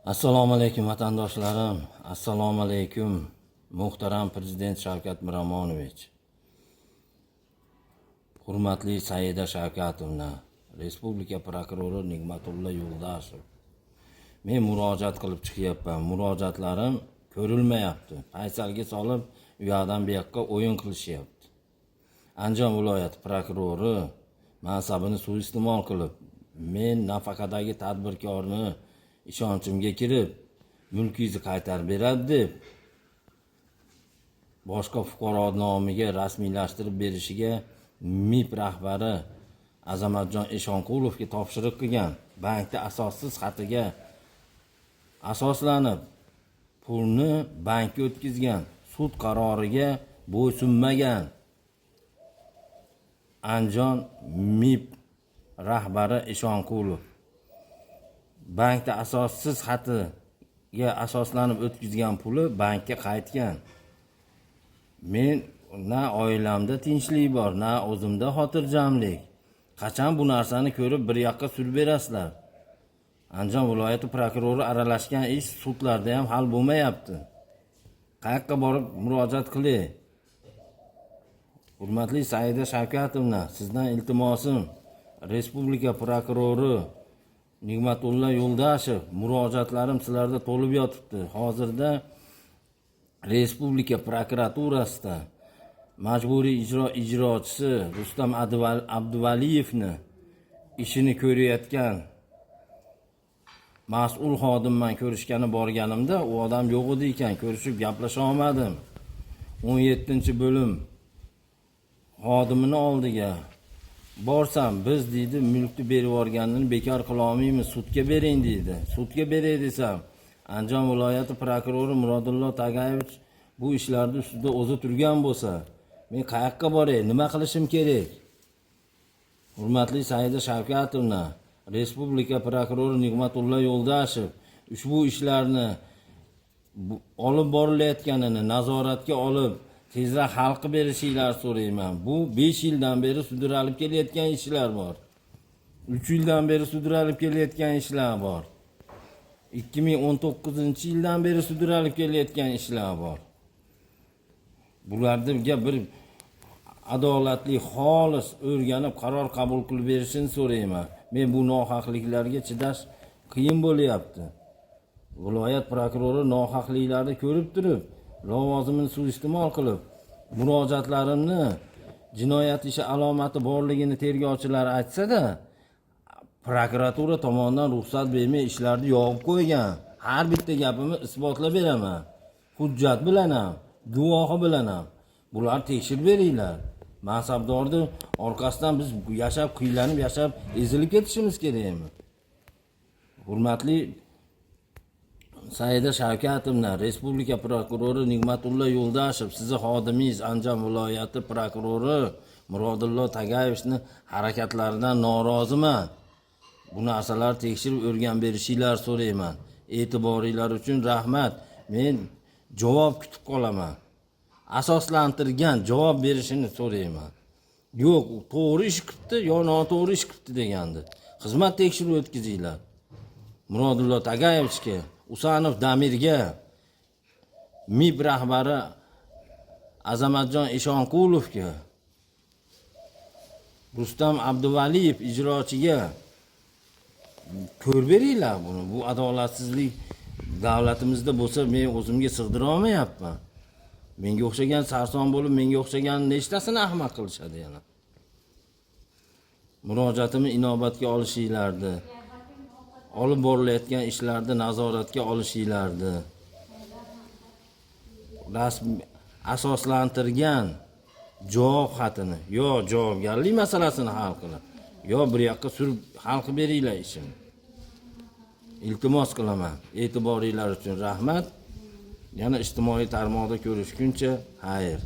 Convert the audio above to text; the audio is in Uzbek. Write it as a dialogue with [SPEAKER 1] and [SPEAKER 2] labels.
[SPEAKER 1] Assalomu alaykum vatandoshlarim. Assalomu alaykum muhtaram prezident Shavkat Miromonovich. Hurmatli Saida Shavkatovna, Respublika prokurori Nigmatulla Yo'ldashev. Men murojaat qilib chiqyapman. Murojaatlarim ko'rilmayapti. Paysalga solib, u yoqdan bu yoqqa o'yin qilishyapti. Andijon viloyati prokurori mansabini suiiste'mol qilib, men nafaqadagi tadbirkorni ishonchimga kirib, mulkingizni qaytarib beradi deb boshqa fuqaro nomiga rasmiylashtirib berishiga MIB rahbari Azamatjon Eshonqulovga topshiriq qilgan. Bankda asossiz xatiga asoslanib pulni bankka o'tkazgan, sud qaroriga bo'ysunmagan. Andijon MIB rahbari Eshonqulov bankda asossiz xatiga asoslanib o'tkazgan puli bankka qaytgan. Men na oilamda tinchlik bor, na o'zimda xotirjamlik. Qachon bu narsani ko'rib bir yoqqa surib berasizlar? Andijon viloyati prokurori aralashgan ish sudlarda ham hal bo'lmayapti. Qayoqqa borib murojaat qilay? Hurmatli Saida Shavkatovna, sizdan iltimosim, Respublika prokurori Nigmatulla Yo'ldashev, murojaatlarim sizlarda to'lib yotibdi. Hozirda Respublika prokuraturasida majburiy ijro ijrochisi Rustam Abduvaliyevni ishini ko'rayotgan mas'ul xodimman ko'rishgani borganimda, u odam yo'q edi ekan, ko'rishib gaplasha olmadim. 17-bo'lim xodimini oldiga borsam, biz deydi, mulkni berib yuborganini bekor qila olmaymiz, sudga bering deydi. Sudga beray desam, Andijon viloyati prokurori Murodullo Tagayevich bu ishlarda ustida o'zi turgan bo'lsa, men qayoqqa boray, nima qilishim kerak? Hurmatli Saida Shavkatovna, Respublika prokurori Nigmatulla Yo'ldashev ushbu ishlarni olib borilayotganini nazoratga olib, tezroq hal qilib berishinglar so'rayman. Bu 5 yildan beri sudralib kelayotgan ishlar bor. 3 yildan beri sudralib kelayotgan ishlar bor. 2019-yildan beri sudralib kelayotgan ishlar bor. Bularga bir adolatli, xolis o'rganib qaror qabul qilib berishini so'rayman. Men bu nohaqliklarga chidash qiyin bo'lyapti. Viloyat prokurori nohaqliklarni ko'rib turib, lavozimini suiiste'mol qilib, murojaatlarimni jinoyat ishi alomati borligini tergovchilar aytsa-da, prokuratura tomonidan ruxsat bermay ishlarni yopib qo'ygan. Har bitta gapimni isbotlab beraman. Hujjat bilan ham, guvohi bilan ham. Bular tekshirib beringlar. Mansabdorni orqasidan biz yashab, qiylanib yashab, ezilib ketishimiz kerakmi? Hurmatli Saida Shavkatovna, Respublika prokurori Nigmatulla Yo'ldashev, sizni xodimingiz Andijon viloyati prokurori Murodullo Tagayevichni harakatlaridan noroziman. Bu narsalar tekshirib o'rgan berishinglar so'rayman. E'tiboringlar uchun rahmat. Men javob kutib qolaman. Asoslantirgan javob berishini so'rayman. Yo'q, to'g'ri ish qilibdi yo noto'g'ri ish qilibdi degandi. Xizmat tekshiruv o'tkazinglar. Murodullo Tagayevichga, Usanov Damirga, MIB rahbari Azamatjon Eshonqulovga, Rustam Abduvaliyev ijrochiga ko'rib beringlar buni. Bu adolatsizlik davlatimizda bo'lsa, men o'zimga sig'dira olmayapman. Menga o'xshagan sarson bo'lib, menga o'xshagan nechtasini ahmoq qilishadi yana. Murojaatimni inobatga olishinglarni, olib borilayotgan ishlarni nazoratga olishinglarni, rasmiy asoslantirgan javob xatini yo javobgarlik masalasini hal qilib, yo bir yoqqa surib hal qilib beringlar ishini. Iltimos qilaman. E'tiboringlar uchun rahmat. Yana ijtimoiy tarmoqda ko'rishguncha, xayr.